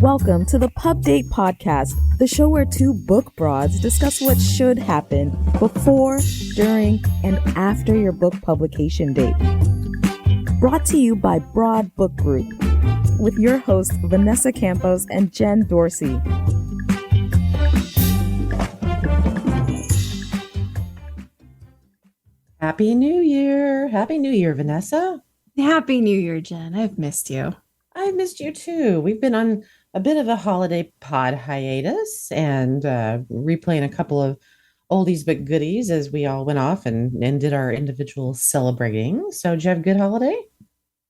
Welcome to the Pub Date Podcast, the show where two book broads discuss what should happen before, during, and after your book publication date. Brought to you by Broad Book Group, with your hosts Vanessa Campos and Jen Dorsey. Happy New Year. Happy New Year, Vanessa. Happy New Year, Jen. I've missed you. I've missed you too. We've been on a bit of a holiday pod hiatus and replaying a couple of oldies but goodies as we all went off and did our individual celebrating. So did you have a good holiday?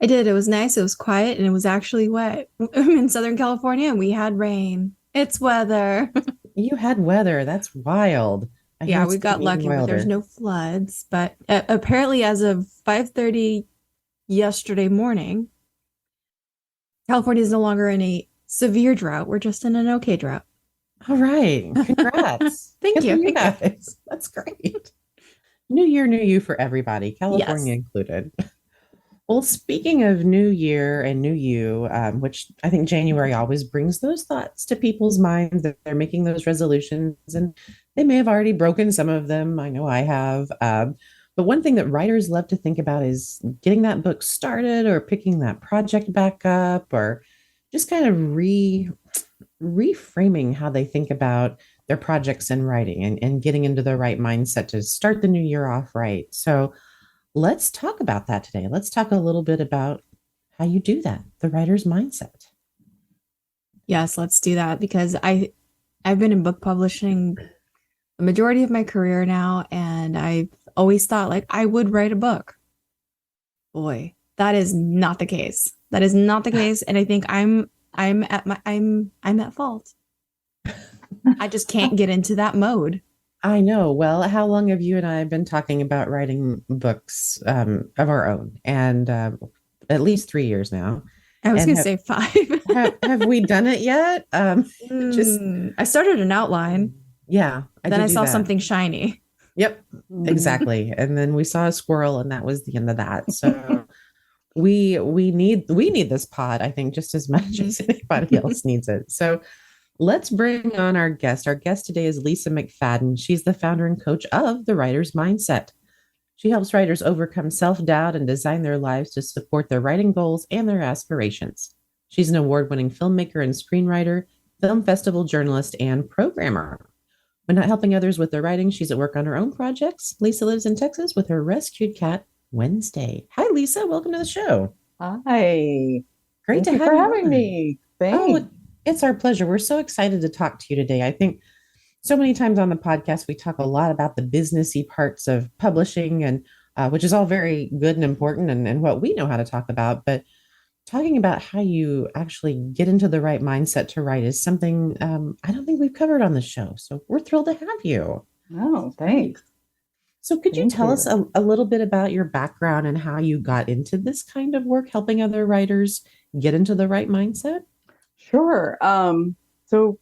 I did. It was nice. It was quiet and it was actually wet. I'm in Southern California and we had rain. It's weather. You had weather. That's wild. Yeah, we got lucky, but there's no floods. But apparently as of 5:30 yesterday morning, California is no longer in a severe drought. We're just in an okay drought. All right. Congrats. Thank you. Guys. That's great. New year, new you for everybody, California included. Well, speaking of new year and new you, which I think January always brings those thoughts to people's minds that they're making those resolutions, and they may have already broken some of them. I know I have. But one thing that writers love to think about is getting that book started or picking that project back up, or just kind of reframing how they think about their projects and writing and getting into the right mindset to start the new year off right. So let's talk about that today. Let's talk a little bit about how you do that, the writer's mindset. Yes, let's do that, because I've been in book publishing the majority of my career now, and I've always thought like I would write a book. Boy, that is not the case. That is not the case, and I think I'm at fault. I just can't get into that mode. I know. Well, how long have you and I been talking about writing books of our own? And at least 3 years now. I was going to say 5. have we done it yet? I started an outline. Yeah. Then I saw something shiny. Yep, exactly. And then we saw a squirrel, and that was the end of that. So we need this pod, I think, just as much as anybody else needs it. So let's bring on our guest. Our guest today is Lisa McFadden. She's the founder and coach of The Writer's Mindset. She helps writers overcome self-doubt and design their lives to support their writing goals and their aspirations. She's an award-winning filmmaker and screenwriter, film festival journalist, and programmer. When not helping others with their writing, she's at work on her own projects. Lisa lives in Texas with her rescued cat, Wednesday. Hi, Lisa. Welcome to the show. Hi. Great Thank you for having me. Thanks. Oh, it's our pleasure. We're so excited to talk to you today. I think so many times on the podcast, we talk a lot about the businessy parts of publishing, and which is all very good and important and what we know how to talk about. But talking about how you actually get into the right mindset to write is something I don't think we've covered on the show. So we're thrilled to have you. Oh, thanks. So could you tell us a little bit about your background and how you got into this kind of work, helping other writers get into the right mindset? Sure. So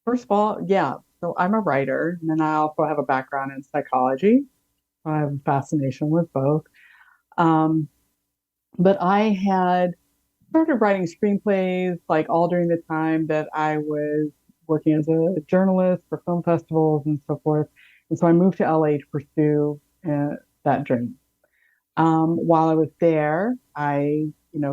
first of all, so I'm a writer, and then I also have a background in psychology. I have a fascination with both. But I had started writing screenplays like all during the time that I was working as a journalist for film festivals and so forth. And so I moved to LA to pursue that dream. While I was there, I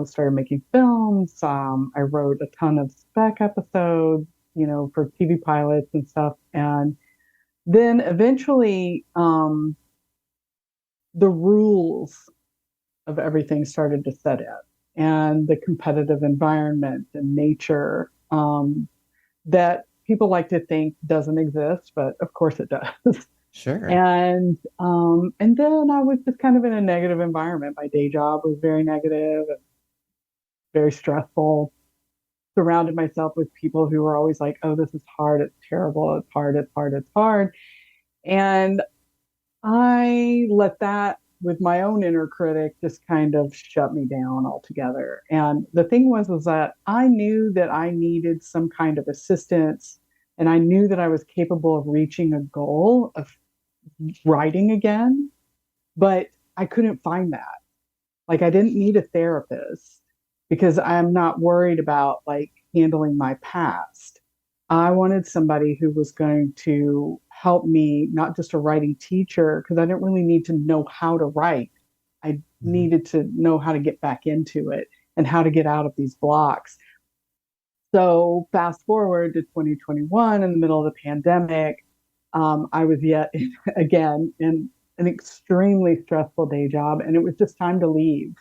started making films. I wrote a ton of spec episodes, for TV pilots and stuff. And then eventually, the rules of everything started to set in, and the competitive environment and nature that people like to think doesn't exist, but of course it does. Sure. And then I was just kind of in a negative environment. My day job was very negative and very stressful. Surrounded myself with people who were always like, "Oh, this is hard. It's terrible. It's hard. It's hard. It's hard." And I let that, with my own inner critic, just kind of shut me down altogether. And the thing was that I knew that I needed some kind of assistance, and I knew that I was capable of reaching a goal of writing again, but I couldn't find that. Like, I didn't need a therapist because I'm not worried about, like, handling my past. I wanted somebody who was going to help me, not just a writing teacher, because I didn't really need to know how to write. I needed to know how to get back into it and how to get out of these blocks. So fast forward to 2021, in the middle of the pandemic, I was again in an extremely stressful day job, and it was just time to leave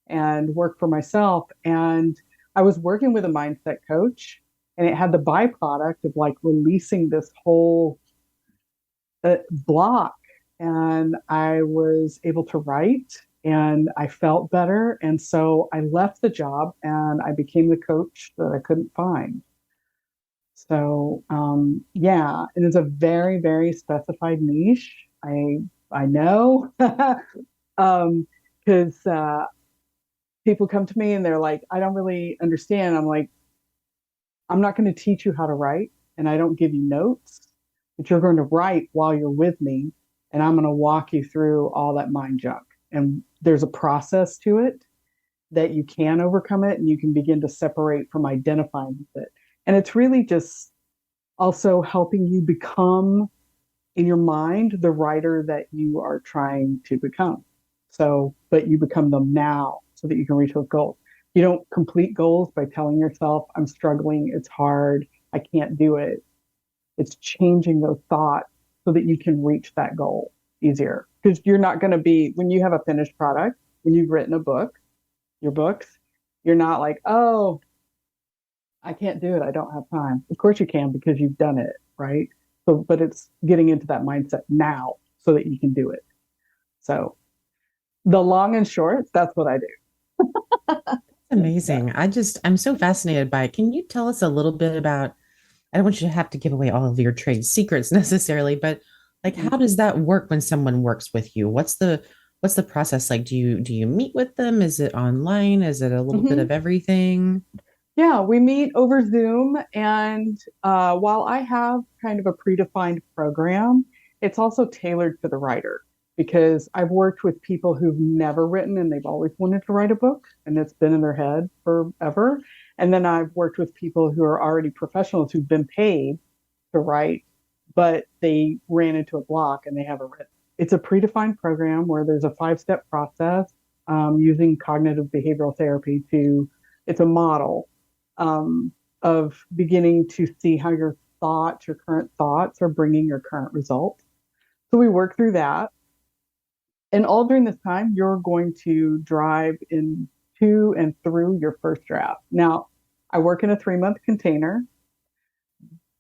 and work for myself. And I was working with a mindset coach, and it had the byproduct of like releasing this whole block. And I was able to write and I felt better. And so I left the job and I became the coach that I couldn't find. So yeah, it is a very, very specified niche. I know because people come to me and they're like, I don't really understand. I'm like, I'm not going to teach you how to write, and I don't give you notes, but you're going to write while you're with me, and I'm going to walk you through all that mind junk. And there's a process to it that you can overcome it, and you can begin to separate from identifying with it. And it's really just also helping you become, in your mind, the writer that you are trying to become. So, but you become them now so that you can reach those goals. You don't complete goals by telling yourself, I'm struggling, it's hard, I can't do it. It's changing those thoughts so that you can reach that goal easier. Because you're not going to be, when you have a finished product, when you've written a book, your books, you're not like, oh, I can't do it, I don't have time. Of course you can, because you've done it, right? So, but it's getting into that mindset now so that you can do it. So the long and short, that's what I do. Amazing. I'm so fascinated by it. Can you tell us a little bit about, I don't want you to have to give away all of your trade secrets necessarily, but like, how does that work when someone works with you? What's the process like? Do you meet with them? Is it online? Is it a little bit of everything? Yeah, we meet over Zoom. And while I have kind of a predefined program, it's also tailored to the writer, because I've worked with people who've never written and they've always wanted to write a book and it's been in their head forever. And then I've worked with people who are already professionals who've been paid to write, but they ran into a block and they haven't written. It's a predefined program where there's a 5-step process using cognitive behavioral therapy it's a model of beginning to see how your current thoughts are bringing your current results. So we work through that. And all during this time, you're going to drive into and through your first draft. Now, I work in a 3-month container,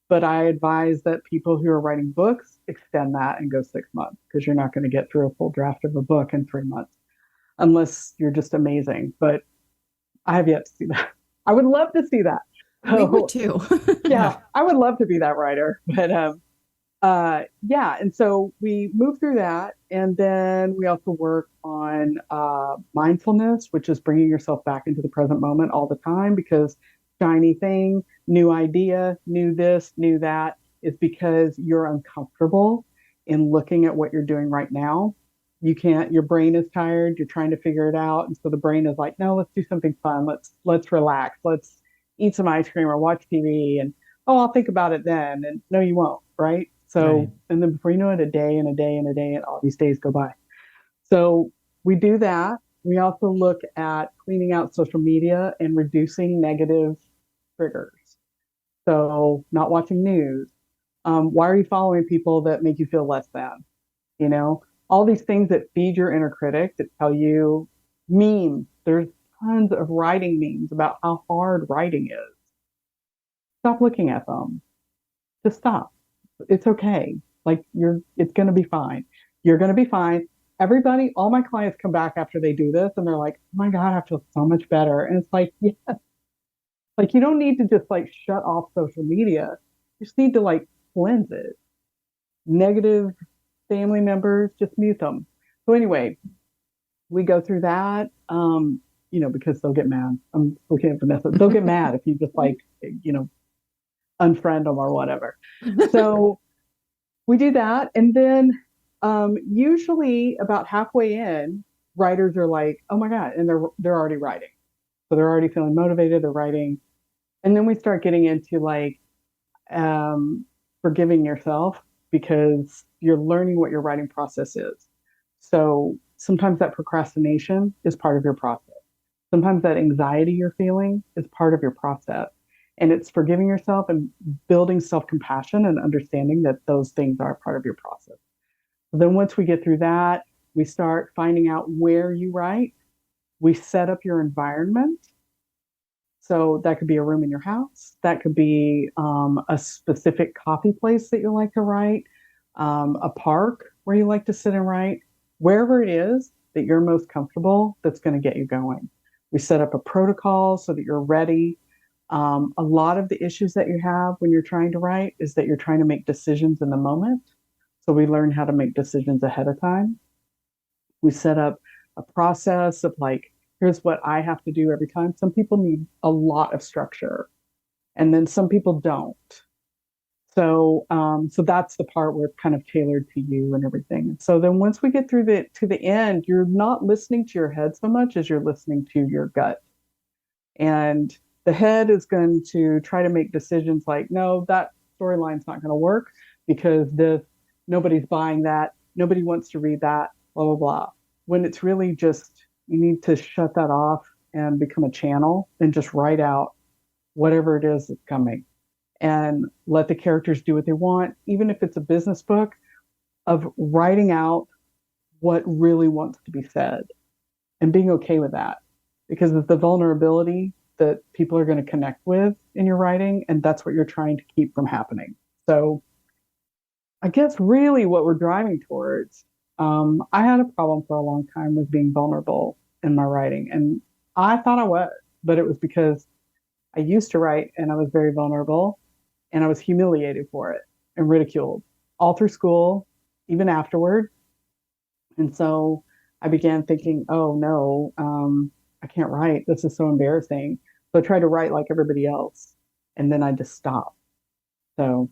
but I advise that people who are writing books extend that and go 6 months, because you're not going to get through a full draft of a book in 3 months unless you're just amazing. But I have yet to see that. I would love to see that. We would too. Yeah, I would love to be that writer. But yeah, and so we move through that. And then we also work on mindfulness, which is bringing yourself back into the present moment all the time, because shiny thing, new idea, new this, new that, is because you're uncomfortable in looking at what you're doing right now. You can't, your brain is tired, you're trying to figure it out. And so the brain is like, no, let's do something fun. Let's relax. Let's eat some ice cream or watch TV. And oh, I'll think about it then. And no, you won't, right? So, right. And then before you know it, a day and a day and a day, and all these days go by. So we do that. We also look at cleaning out social media and reducing negative triggers. So not watching news. Why are you following people that make you feel less than? You know, all these things that feed your inner critic, that tell you, memes. There's tons of writing memes about how hard writing is. Stop looking at them. Just stop. It's okay. Like it's going to be fine. You're going to be fine. Everybody, all my clients come back after they do this and they're like, oh my God, I feel so much better. And it's like, yeah, like you don't need to just like shut off social media. You just need to like cleanse it. Negative family members, just mute them. So anyway, we go through that, because they'll get mad. I'm looking at Vanessa. They'll get mad if you just like, unfriend them or whatever. So we do that. And then usually about halfway in, writers are like, oh my God. And they're already writing. So they're already feeling motivated. They're writing. And then we start getting into like forgiving yourself because you're learning what your writing process is. So sometimes that procrastination is part of your process. Sometimes that anxiety you're feeling is part of your process. And it's forgiving yourself and building self compassion and understanding that those things are part of your process. Then once we get through that, we start finding out where you write. We set up your environment. So that could be a room in your house. That could be a specific coffee place that you like to write, a park where you like to sit and write, wherever it is that you're most comfortable, that's going to get you going. We set up a protocol so that you're ready. A lot of the issues that you have when you're trying to write is that you're trying to make decisions in the moment. So we learn how to make decisions ahead of time. We set up a process of like, here's what I have to do every time. Some people need a lot of structure, and then some people don't. So, so that's the part where it's kind of tailored to you and everything. And so then once we get through to the end, you're not listening to your head so much as you're listening to your gut. And the head is going to try to make decisions like, no, that storyline's not going to work because nobody's buying that, nobody wants to read that, blah blah blah. When it's really just you need to shut that off and become a channel and just write out whatever it is that's coming and let the characters do what they want, even if it's a business book, of writing out what really wants to be said and being okay with that. Because of the vulnerability that people are going to connect with in your writing, and that's what you're trying to keep from happening. So I guess really what we're driving towards, I had a problem for a long time with being vulnerable in my writing. And I thought I was, but it was because I used to write and I was very vulnerable and I was humiliated for it and ridiculed all through school, even afterward. And so I began thinking, oh no, I can't write. This is so embarrassing. So I tried to write like everybody else. And then I just stopped. So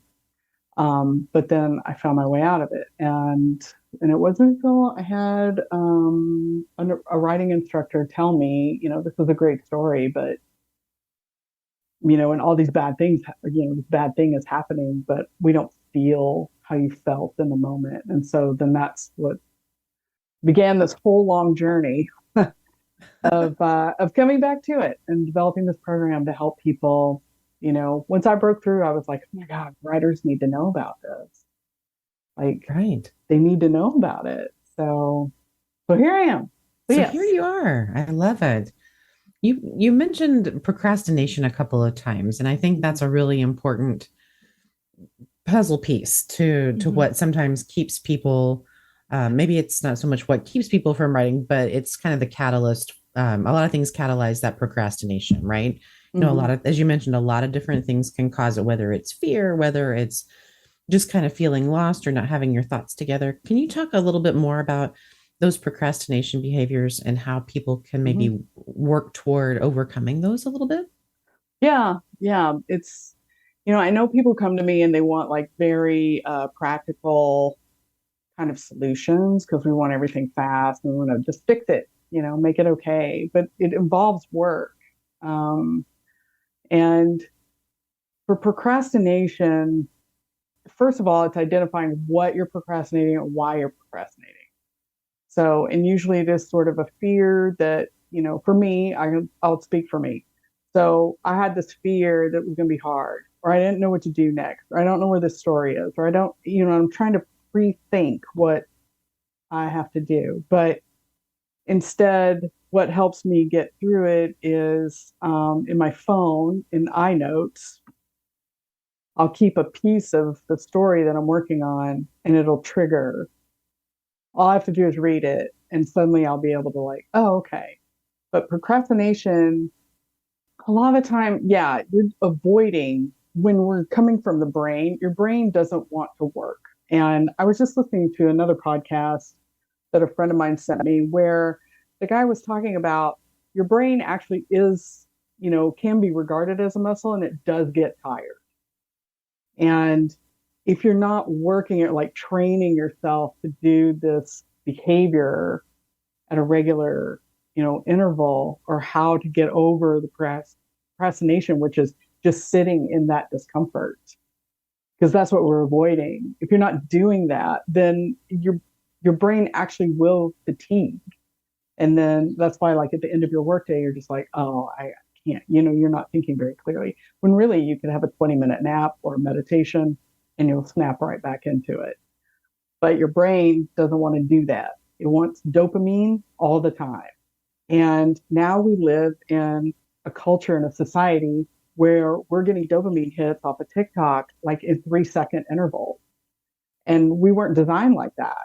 but then I found my way out of it, and it wasn't until I had a writing instructor tell me, this is a great story, but and all these bad things, this bad thing is happening, but we don't feel how you felt in the moment, and so then that's what began this whole long journey of coming back to it and developing this program to help people. Once I broke through, I was like, oh my God, writers need to know about this. Like, Right. they need to know about it. So here I am. So yes. here you are. I love it. You mentioned procrastination a couple of times, and I think that's a really important puzzle piece to what sometimes keeps people. Maybe it's not so much what keeps people from writing, but it's kind of the catalyst. A lot of things catalyze that procrastination, right? A lot of, as you mentioned, a lot of different things can cause it, whether it's fear, whether it's just kind of feeling lost or not having your thoughts together. Can you talk a little bit more about those procrastination behaviors and how people can maybe work toward overcoming those a little bit? Yeah. It's, I know people come to me and they want like very practical kind of solutions because we want everything fast and we want to just fix it, make it okay. But it involves work. And for procrastination, first of all, it's identifying what you're procrastinating and why you're procrastinating. So, and usually it is sort of a fear that, for me, I'll speak for me. So I had this fear that it was going to be hard, or I didn't know what to do next, or I don't know where this story is, or I don't, I'm trying to pre-think what I have to do. But instead, what helps me get through it is in my phone, in iNotes, I'll keep a piece of the story that I'm working on and it'll trigger. All I have to do is read it and suddenly I'll be able to like, oh, okay. But procrastination, a lot of the time, yeah, you're avoiding when we're coming from the brain, your brain doesn't want to work. And I was just listening to another podcast that a friend of mine sent me where the guy was talking about your brain actually is, can be regarded as a muscle and it does get tired. And if you're not working at like training yourself to do this behavior at a regular, interval, or how to get over the procrastination, which is just sitting in that discomfort, because that's what we're avoiding. If you're not doing that, then your brain actually will fatigue. And then that's why, like, at the end of your workday, you're just like, oh, I can't, you're not thinking very clearly. When really you could have a 20-minute nap or meditation and you'll snap right back into it. But your brain doesn't want to do that. It wants dopamine all the time. And now we live in a culture and a society where we're getting dopamine hits off of TikTok like in 3-second intervals. And we weren't designed like that,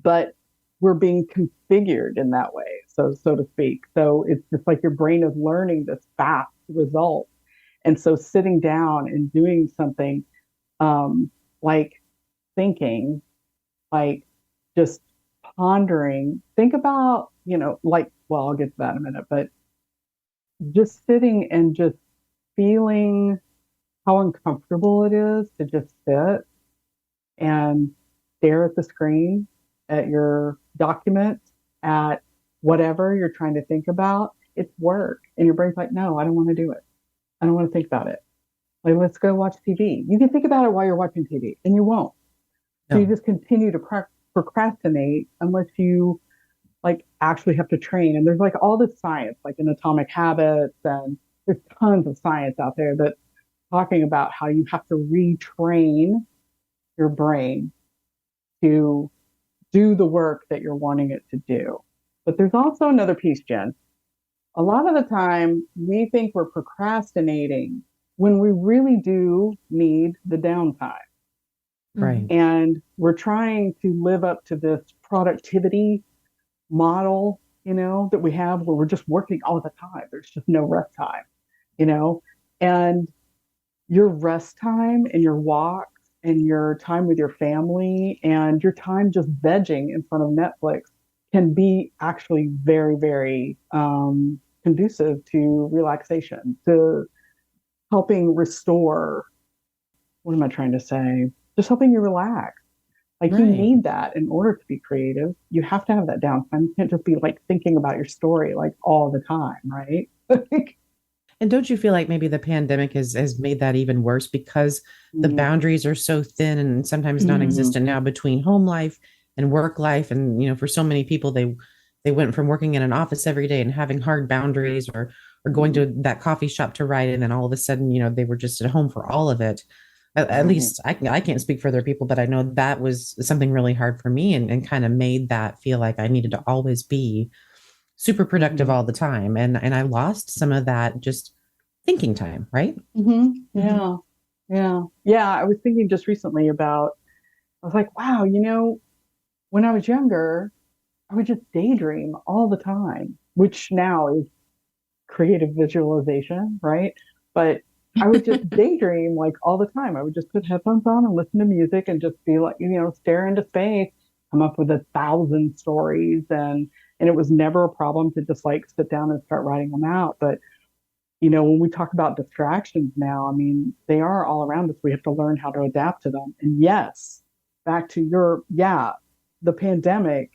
but we're being configured in that way, so to speak. So it's just like your brain is learning this fast result. And so sitting down and doing something like thinking, like just pondering, think about, like, well, I'll get to that in a minute, but just sitting and just feeling how uncomfortable it is to just sit and stare at the screen, at your document, at whatever you're trying to think about. It's work. And your brain's like, no, I don't want to do it. I don't want to think about it. Like, let's go watch TV. You can think about it while you're watching TV, and you won't. No. So you just continue to procrastinate unless you like actually have to train. And there's like all this science, like in Atomic Habits, and there's tons of science out there that's talking about how you have to retrain your brain to do the work that you're wanting it to do. But there's also another piece, Jen. A lot of the time we think we're procrastinating when we really do need the downtime. Right. And we're trying to live up to this productivity model, that we have where we're just working all the time. There's just no rest time, and your rest time and your walks and your time with your family and your time just vegging in front of Netflix can be actually very, very conducive to relaxation, to helping restore, what am I trying to say? Just helping you relax. Like, right. You need that in order to be creative. You have to have that downtime. You can't just be like thinking about your story like all the time, right? And don't you feel like maybe the pandemic has made that even worse because the boundaries are so thin and sometimes non-existent now between home life and work life? And, for so many people, they went from working in an office every day and having hard boundaries or going to that coffee shop to write. And then all of a sudden, they were just at home for all of it. At least I can't speak for other people, but I know that was something really hard for me and kind of made that feel like I needed to always be super productive all the time. And I lost some of that just thinking time, right? Yeah. I was thinking just recently I was like, wow, when I was younger, I would just daydream all the time, which now is creative visualization, right? But I would just daydream like all the time. I would just put headphones on and listen to music and just be like, stare into space, come up with 1,000 stories. And it was never a problem to just like sit down and start writing them out. But, when we talk about distractions now, I mean, they are all around us. We have to learn how to adapt to them. And yes, back to the pandemic,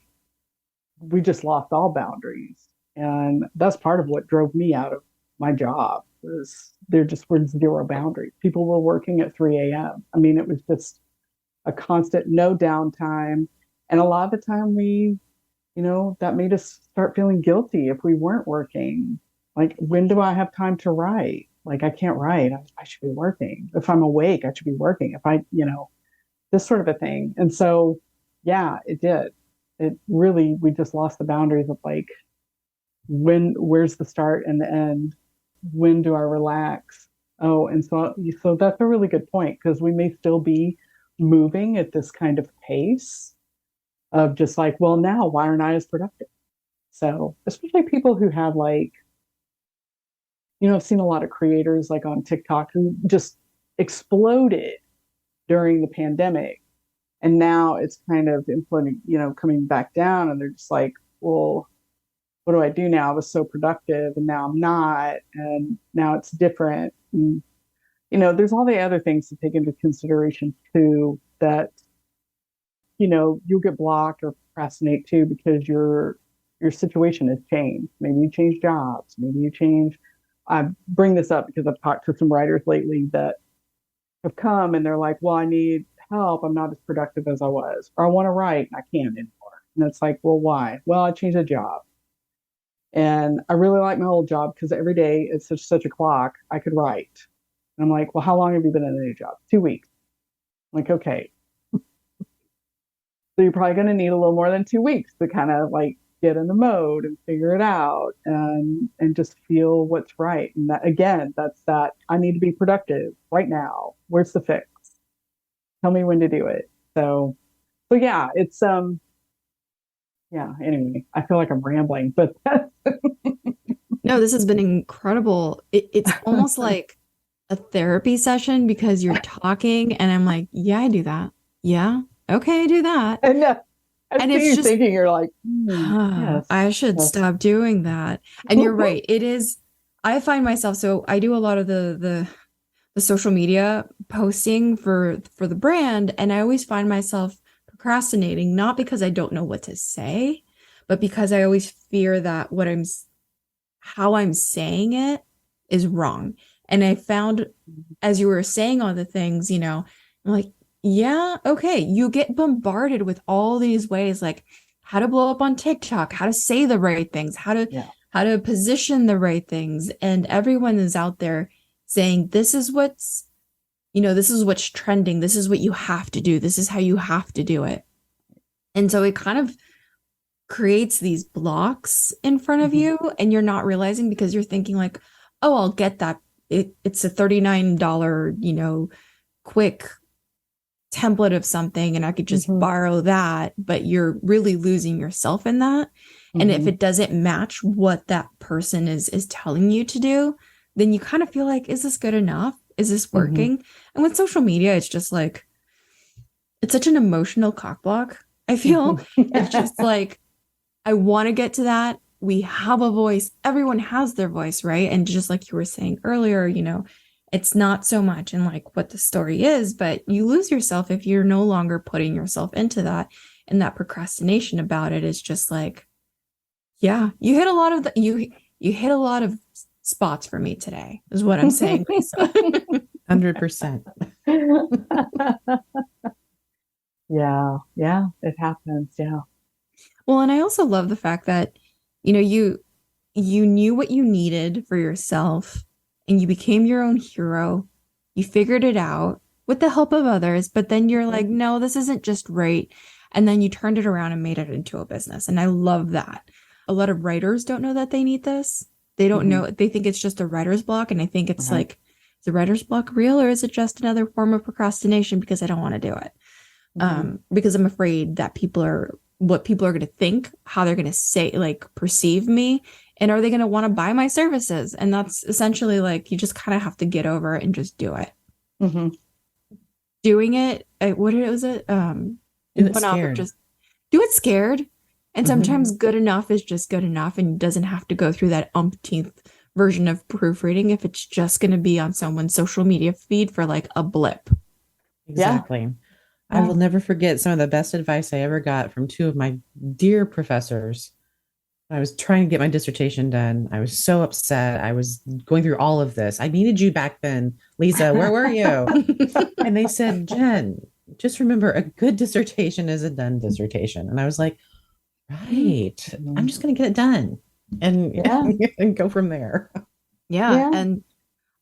we just lost all boundaries. And that's part of what drove me out of my job. Was there just were zero boundaries. People were working at 3 a.m. I mean, it was just a constant no downtime. And a lot of the time that made us start feeling guilty if we weren't working. Like, when do I have time to write? Like, I can't write. I should be working. If I'm awake, I should be working. If I, this sort of a thing. And so, yeah, it did. It really, we just lost the boundaries of like, where's the start and the end? When do I relax? Oh, and so that's a really good point, because we may still be moving at this kind of pace of just like, well, now why aren't I as productive? So especially people who have like, I've seen a lot of creators like on TikTok who just exploded during the pandemic. And now it's kind of imploding, coming back down, and they're just like, well, what do I do now? I was so productive and now I'm not. And now it's different. And, there's all the other things to take into consideration too, that, you'll get blocked or procrastinate too, because your situation has changed. Maybe you change jobs. Maybe you change I bring this up because I've talked to some writers lately that have come and they're like, well, I need help. I'm not as productive as I was, or I want to write and I can't anymore. And it's like, well, why? Well, I changed a job. And I really like my old job because every day it's such a clock I could write. And I'm like, well, how long have you been in the new job? 2 weeks. I'm like, okay. So you're probably going to need a little more than 2 weeks to kind of like get in the mode and figure it out and just feel what's right. And that, again, that's that I need to be productive right now. Where's the fix? Tell me when to do it. So yeah, it's yeah, anyway, I feel like I'm rambling, but that's No, this has been incredible. It's almost like a therapy session because you're talking and I'm like, yeah, I do that. Yeah. Okay, I do that. and I And see it's you just, thinking, you're like, yes, I should yes. stop doing that. And you're right. It is, I find myself, so I do a lot of the social media posting for the brand, and I always find myself procrastinating, not because I don't know what to say, but because I always fear that how I'm saying it is wrong. And I found, as you were saying all the things, I'm like, yeah, okay, you get bombarded with all these ways, like how to blow up on TikTok, how to say the right things, Yeah. how to position the right things, and everyone is out there saying this is what's trending, this is what you have to do, this is how you have to do it. And so it kind of creates these blocks in front of you, and you're not realizing because you're thinking like, oh, I'll get that. It's a $39, quick template of something and I could just borrow that, but you're really losing yourself in that. And if it doesn't match what that person is telling you to do, then you kind of feel like, is this good enough? Is this working? And with social media, it's just like, it's such an emotional cock block. I feel it's just like, I want to get to that. We have a voice. Everyone has their voice, right? And just like you were saying earlier, it's not so much in like what the story is, but you lose yourself if you're no longer putting yourself into that. And that procrastination about it is just like, yeah, you hit a lot of you hit a lot of spots for me today, is what I'm saying, Lisa. 100%. Yeah, it happens. Yeah. Well, and I also love the fact that, you knew what you needed for yourself and you became your own hero. You figured it out with the help of others, but then you're like, no, this isn't just right. And then you turned it around and made it into a business. And I love that. A lot of writers don't know that they need this. They don't know. They think it's just a writer's block. And I think it's like, is the writer's block real, or is it just another form of procrastination because I don't want to do it? Because I'm afraid that what people are going to think, how they're going to say, like, perceive me, and are they going to want to buy my services? And that's essentially like, you just kind of have to get over it and just do it. Doing it, what was it? Do it scared. Just do it scared. And sometimes good enough is just good enough and doesn't have to go through that umpteenth version of proofreading if it's just going to be on someone's social media feed for like a blip. Exactly. Yeah. I will never forget some of the best advice I ever got from two of my dear professors. I was trying to get my dissertation done. I was so upset. I was going through all of this. I needed you back then, Lisa. Where were you? And they said, Jen, just remember, a good dissertation is a done dissertation. And I was like, right, I'm just going to get it done and go from there. Yeah. And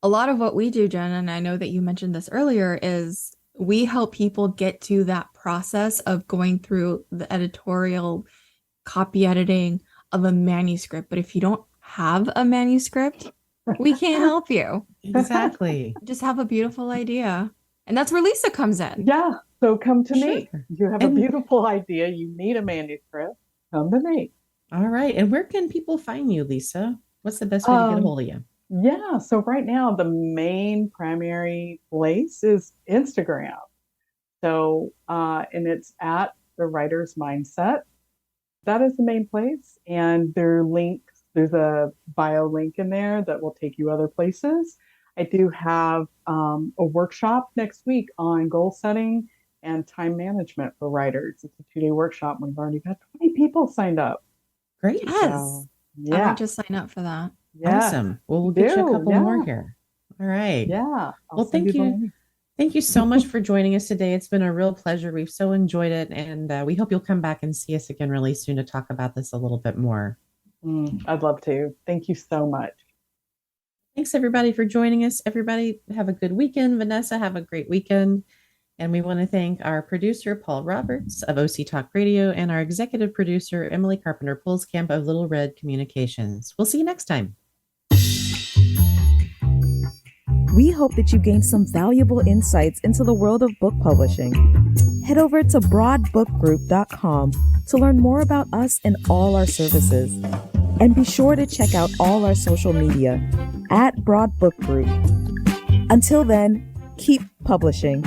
a lot of what we do, Jen, and I know that you mentioned this earlier, is we help people get to that process of going through the editorial copy editing of a manuscript. But if you don't have a manuscript, we can't help you. Exactly. Just have a beautiful idea. And that's where Lisa comes in. Yeah. So come to me. You have a beautiful idea. You need a manuscript. Come to me. All right. And where can people find you, Lisa? What's the best way to get a hold of you? Yeah. So right now, the main primary place is Instagram. So, and it's at The Writer's Mindset. That is the main place. And there are links. There's a bio link in there that will take you other places. I do have a workshop next week on goal setting and time management for writers. It's a 2-day workshop. We've already got 20 people signed up. Great. Yes. So, yeah. I might just sign up for that. Yeah. Awesome. Well, we'll get you a couple more here. All right. Yeah. Well, thank you. Thank you so much for joining us today. It's been a real pleasure. We've so enjoyed it. And we hope you'll come back and see us again really soon to talk about this a little bit more. I'd love to. Thank you so much. Thanks, everybody, for joining us. Everybody, have a good weekend. Vanessa, have a great weekend. And we want to thank our producer, Paul Roberts of OC Talk Radio, and our executive producer, Emily Carpenter-Pulskamp of Little Red Communications. We'll see you next time. We hope that you gained some valuable insights into the world of book publishing. Head over to broadbookgroup.com to learn more about us and all our services. And be sure to check out all our social media at Broad Book Group. Until then, keep publishing.